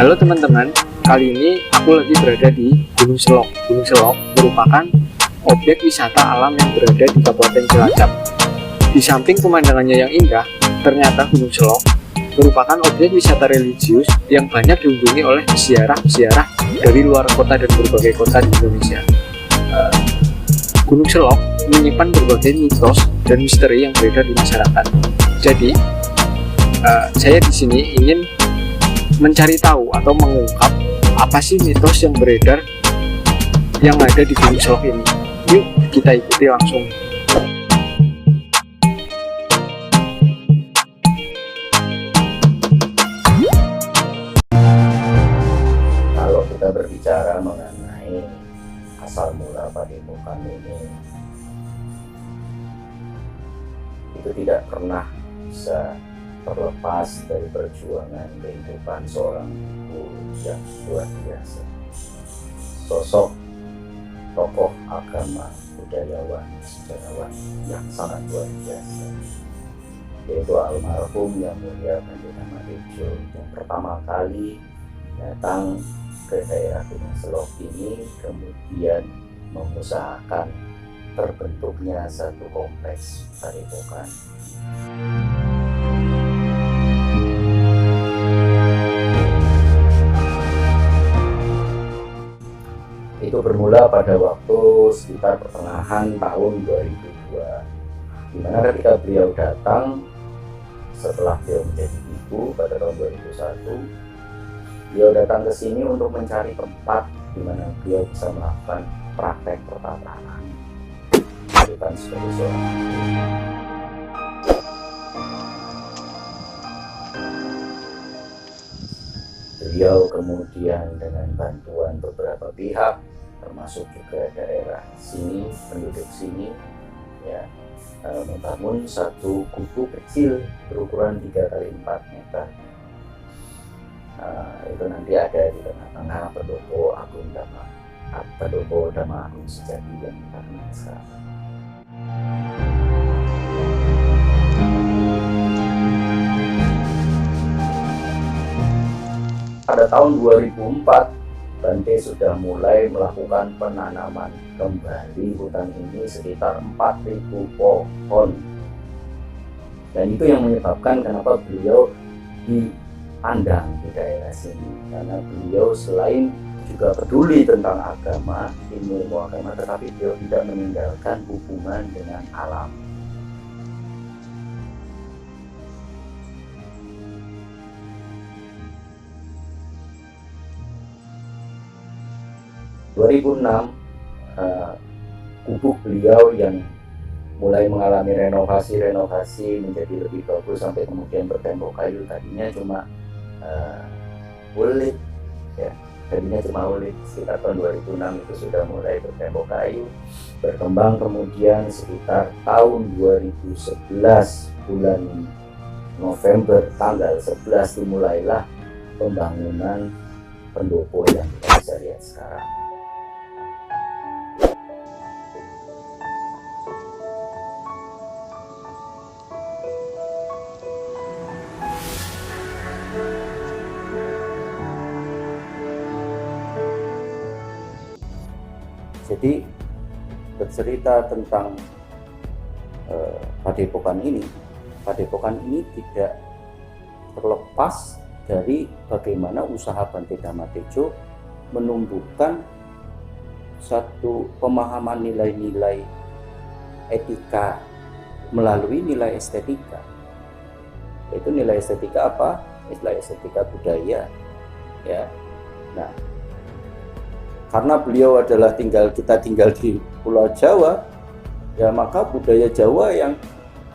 Halo teman-teman, kali ini aku lagi berada di Gunung Selok. Gunung Selok merupakan objek wisata alam yang berada di Kabupaten Cilacap. Di samping pemandangannya yang indah, ternyata Gunung Selok merupakan objek wisata religius yang banyak dikunjungi oleh peziarah-peziarah dari luar kota dan berbagai kota di Indonesia. Gunung Selok menyimpan berbagai mitos dan misteri yang beredar di masyarakat. Jadi, saya di sini ingin mencari tahu atau mengungkap apa sih mitos yang beredar yang ada di Gunung Selok ini. Yuk kita ikuti langsung. Kalau kita berbicara mengenai asal mula Padepokan ini, itu tidak pernah bisa terlepas dari perjuangan kehidupan seorang guru yang luar biasa, sosok tokoh agama, budayawan, sejarawan yang sangat luar biasa, yaitu almarhum Yang Mulia Pendeta Matejo yang pertama kali datang ke daerah Gunung Selok ini, kemudian mengusahakan terbentuknya satu kompleks padepokan. Itu bermula pada waktu sekitar pertengahan tahun 2002, di mana ketika beliau datang setelah beliau menjadi ibu pada tahun 2001, beliau datang ke sini untuk mencari tempat di mana beliau bisa melakukan praktek pertataan kehidupan sebagai seorang guru. Beliau kemudian dengan bantuan beberapa pihak, termasuk juga daerah sini, penduduk sini, ya, membangun satu gubuk kecil berukuran 3 kali 4 meter. Itu nanti ada di tengah-tengah Pendopo Dhamma Agung Sejati yang kita kenal sekarang. Pada tahun 2004, Bante sudah mulai melakukan penanaman kembali hutan ini sekitar 4.000 pohon. Dan itu yang menyebabkan kenapa beliau dipandang di daerah sini. Karena beliau selain juga peduli tentang agama, ilmu agama, tetapi beliau tidak meninggalkan hubungan dengan alam. Tahun 2006, gubuk beliau yang mulai mengalami renovasi menjadi lebih bagus sampai kemudian bertembok kayu. Tadinya cuma ulit, ya, sekitar tahun 2006 itu sudah mulai bertembok kayu, berkembang kemudian sekitar tahun 2011 bulan November tanggal 11 dimulailah pembangunan pendopo yang kita bisa lihat sekarang. Jadi bercerita tentang padepokan ini tidak terlepas dari bagaimana usaha Bante Dhamma Tejo menumbuhkan satu pemahaman nilai-nilai etika melalui nilai estetika. Yaitu nilai estetika apa? Nilai estetika budaya, ya. Nah, karena beliau adalah kita tinggal di Pulau Jawa, ya maka budaya Jawa yang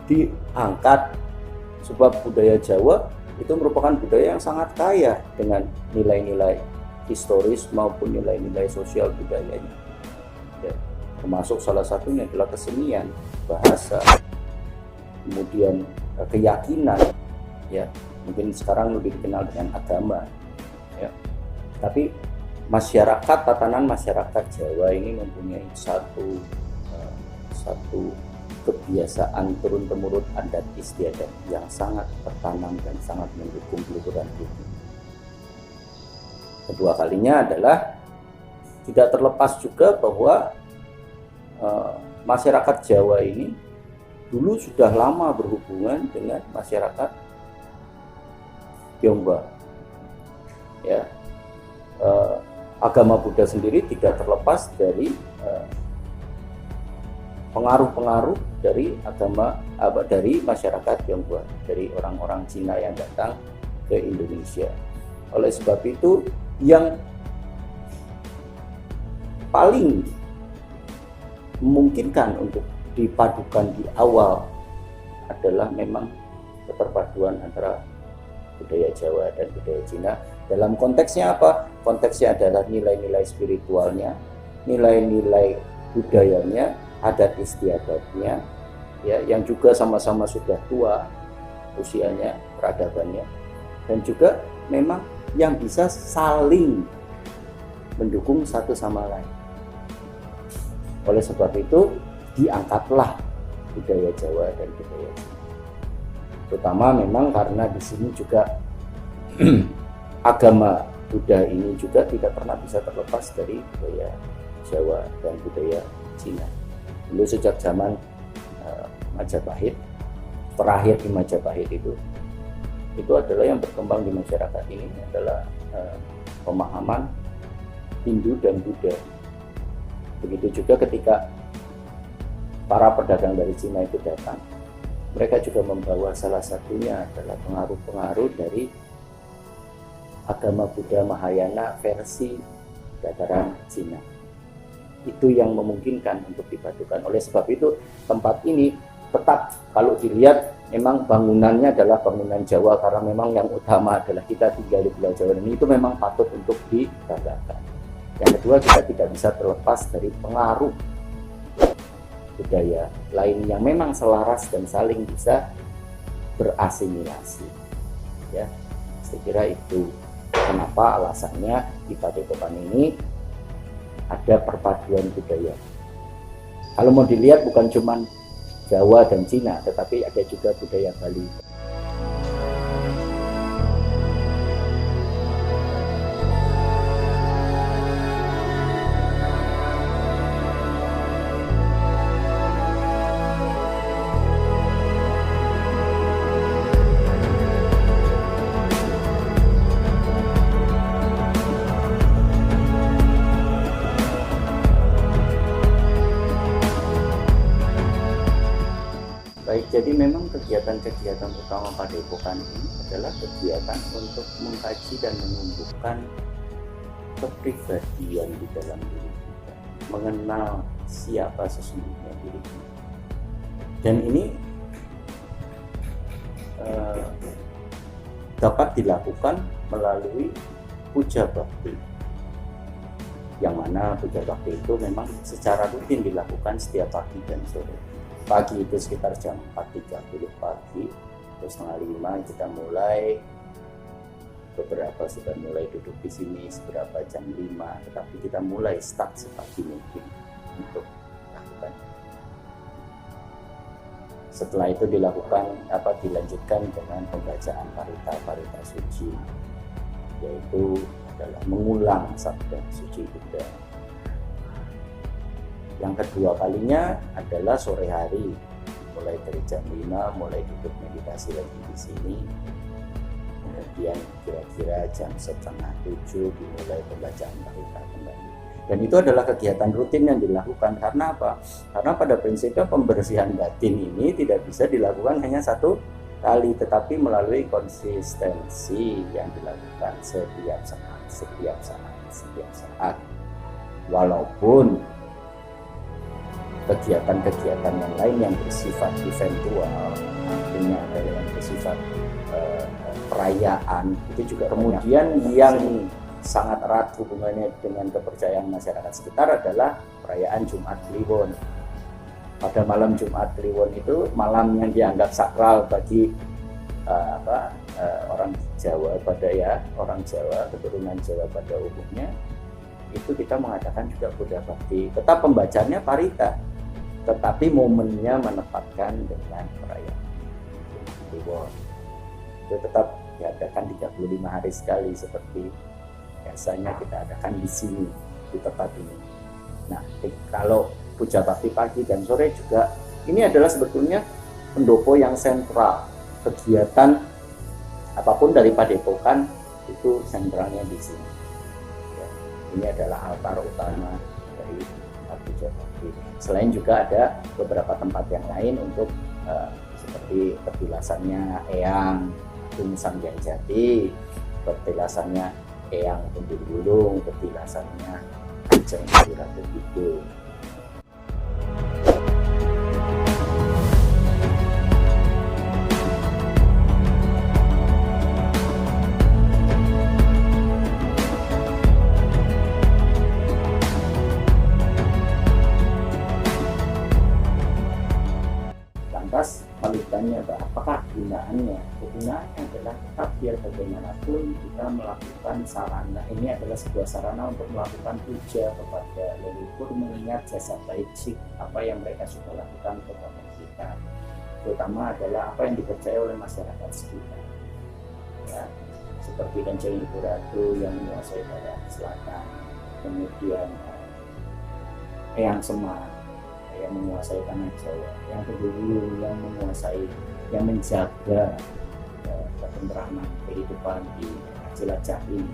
diangkat, sebab budaya Jawa itu merupakan budaya yang sangat kaya dengan nilai-nilai historis maupun nilai-nilai sosial budayanya, ya, termasuk salah satunya adalah kesenian, bahasa, kemudian keyakinan, ya, mungkin sekarang lebih dikenal dengan agama, ya. Tapi tatanan masyarakat Jawa ini mempunyai satu kebiasaan turun-temurun adat istiadat yang sangat tertanam dan sangat mendukung keluhuran budi. Kedua kalinya adalah tidak terlepas juga bahwa masyarakat Jawa ini dulu sudah lama berhubungan dengan masyarakat Tionghoa. Ya, agama Buddha sendiri tidak terlepas dari pengaruh-pengaruh dari dari masyarakat Tionghoa, dari orang-orang Cina yang datang ke Indonesia. Oleh sebab itu, yang paling memungkinkan untuk dipadukan di awal adalah memang keterpaduan antara budaya Jawa dan budaya Cina. Dalam konteksnya apa? Konteksnya adalah nilai-nilai spiritualnya, nilai-nilai budayanya, adat istiadatnya, ya, yang juga sama-sama sudah tua usianya, peradabannya, dan juga memang yang bisa saling mendukung satu sama lain. Oleh sebab itu diangkatlah budaya Jawa dan budaya Cina. Terutama memang karena di sini juga agama Buddha ini juga tidak pernah bisa terlepas dari budaya Jawa dan budaya Cina. Dulu sejak zaman Majapahit, terakhir di Majapahit itu adalah yang berkembang di masyarakat ini adalah pemahaman Hindu dan Buddha. Begitu juga ketika para pedagang dari Cina itu datang, mereka juga membawa salah satunya adalah pengaruh-pengaruh dari agama Buddha Mahayana versi dataran Cina. Itu yang memungkinkan untuk dipadukan. Oleh sebab itu tempat ini tetap kalau dilihat memang bangunannya adalah bangunan Jawa, karena memang yang utama adalah kita tinggal di Pulau Jawa, dan itu memang patut untuk dibanggakan. Yang kedua, kita tidak bisa terlepas dari pengaruh budaya lain yang memang selaras dan saling bisa berasimilasi. Ya, saya kira itu kenapa alasannya di Padepokan ini ada perpaduan budaya. Kalau mau dilihat bukan cuma Jawa dan Cina, tetapi ada juga budaya Bali. Jadi memang kegiatan-kegiatan utama Padepokan ini adalah kegiatan untuk mengkaji dan menumbuhkan kepribadian di dalam diri kita, mengenal siapa sesungguhnya diri kita. Dan ini dapat dilakukan melalui puja bakti, yang mana puja bakti itu memang secara rutin dilakukan setiap pagi dan sore. Pagi itu sekitar jam 4.30 pagi, terus 4:30 kita mulai, beberapa sudah mulai duduk di sini seberapa jam 5, tetapi kita mulai start sepagi mungkin untuk lakukan. Setelah itu dilanjutkan dengan pembacaan parita suci, yaitu adalah mengulang sabda suci Buddha. Yang kedua kalinya adalah sore hari, mulai dari jam 5 mulai duduk meditasi lagi di sini. Kemudian kira-kira jam 6:30 dimulai pembacaan parita kembali. Dan itu adalah kegiatan rutin yang dilakukan. Karena apa? Karena pada prinsipnya pembersihan batin ini tidak bisa dilakukan hanya satu kali, tetapi melalui konsistensi yang dilakukan setiap saat. Walaupun kegiatan-kegiatan yang lain yang bersifat eventual, artinya ada yang bersifat perayaan, itu juga kemudian yang sangat erat hubungannya dengan kepercayaan masyarakat sekitar adalah perayaan Jumat Kliwon. Pada malam Jumat Kliwon itu malam yang dianggap sakral bagi orang Jawa, orang Jawa, keturunan Jawa pada umumnya, itu kita mengadakan juga Buddha Bakti. Tetap pembacanya parita, tetapi momennya menempatkan dengan perayaan Kliwon. Itu tetap diadakan 35 hari sekali seperti yang biasanya kita adakan di sini, di tempat ini. Nah, kalau puja bakti pagi dan sore juga, ini adalah sebetulnya pendopo yang sentral. Kegiatan apapun dari padepokan itu sentralnya di sini. Ya, ini adalah altar utama dari puja bakti. Selain juga ada beberapa tempat yang lain untuk seperti petilasannya Eyang Agung Sanghyang-Jati, petilasannya Eyang Tumbil Wulung, petilasannya Ajeng Ratu Kidul. Lantas palutannya apakah gunaannya? Kegunaannya adalah tetap biar bagaimanapun kita melakukan sarana. Ini adalah sebuah sarana untuk melakukan puja kepada leluhur, mengingat jasa baik apa yang mereka sudah lakukan kepada kita. Terutama adalah apa yang dipercaya oleh masyarakat sekitar. Ya, seperti Kanjeng Ibu Ratu yang menguasai daerah selatan, kemudian Eyang Semar yang menguasai tanah Jawa, yang kedua yang menguasai, yang menjaga ketentraman kehidupan di Cilacap ini.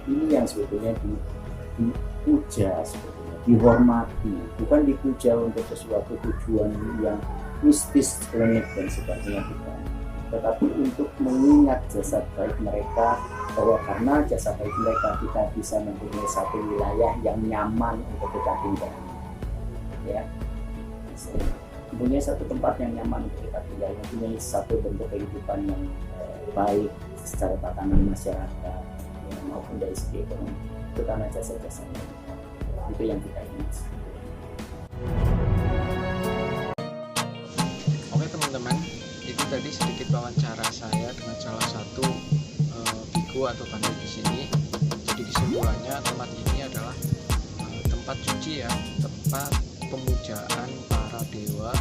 Ini yang sebetulnya dipuja, sebetulnya dihormati, bukan dipuja untuk sesuatu tujuan yang mistis, klinik dan sebagainya, bukan. Tetapi untuk mengingat jasa baik mereka, bahwa karena jasa baik mereka kita bisa mempunyai satu wilayah yang nyaman untuk kita tinggali. Ya, mempunyai satu tempat yang nyaman untuk kita tinggal, mempunyai satu bentuk kehidupan yang baik secara tatanan masyarakat ya, maupun dari segi ekonomi, itu karena jasa-jasanya itu yang kita ingin. Oke teman-teman, itu tadi sedikit wawancara saya dengan salah satu biku atau pandai di sini. Jadi kesimpulannya tempat ini adalah tempat suci ya, tempat pemujaan para dewa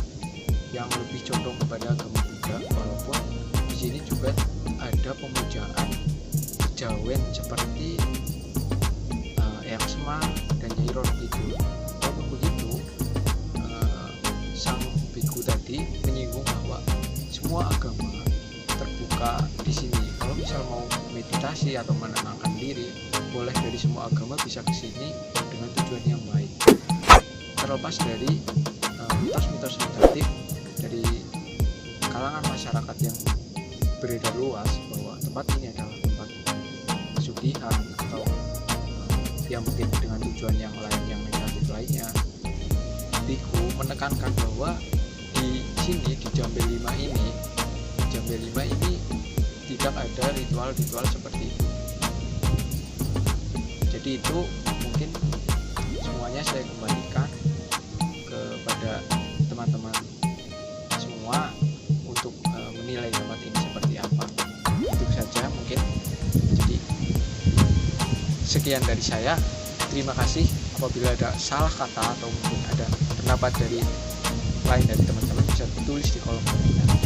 yang lebih condong kepada agama Buddha, walaupun di sini juga ada pemujaan kejawen seperti Eyang Semar dan Nyai Roro Kidul. Walaupun begitu, sang biku tadi menyinggung bahwa semua agama terbuka di sini. Kalau misal mau meditasi atau menenangkan diri, boleh dari semua agama bisa ke sini dengan tujuan yang baik. Terlepas dari mitos-mitos negatif dari kalangan masyarakat yang beredar luas bahwa tempat ini adalah tempat pesugihan atau yang mungkin dengan tujuan yang lain yang negatif lainnya, biku menekankan bahwa di sini di Jambe 5 ini tidak ada ritual-ritual seperti itu. Jadi itu mungkin semuanya saya kembalikan kepada teman-teman semua untuk menilai tempat ini seperti apa. Itu saja mungkin. Jadi sekian dari saya. Terima kasih. Apabila ada salah kata atau mungkin ada pendapat dari lain dari teman-teman, bisa tulis di kolom komentar.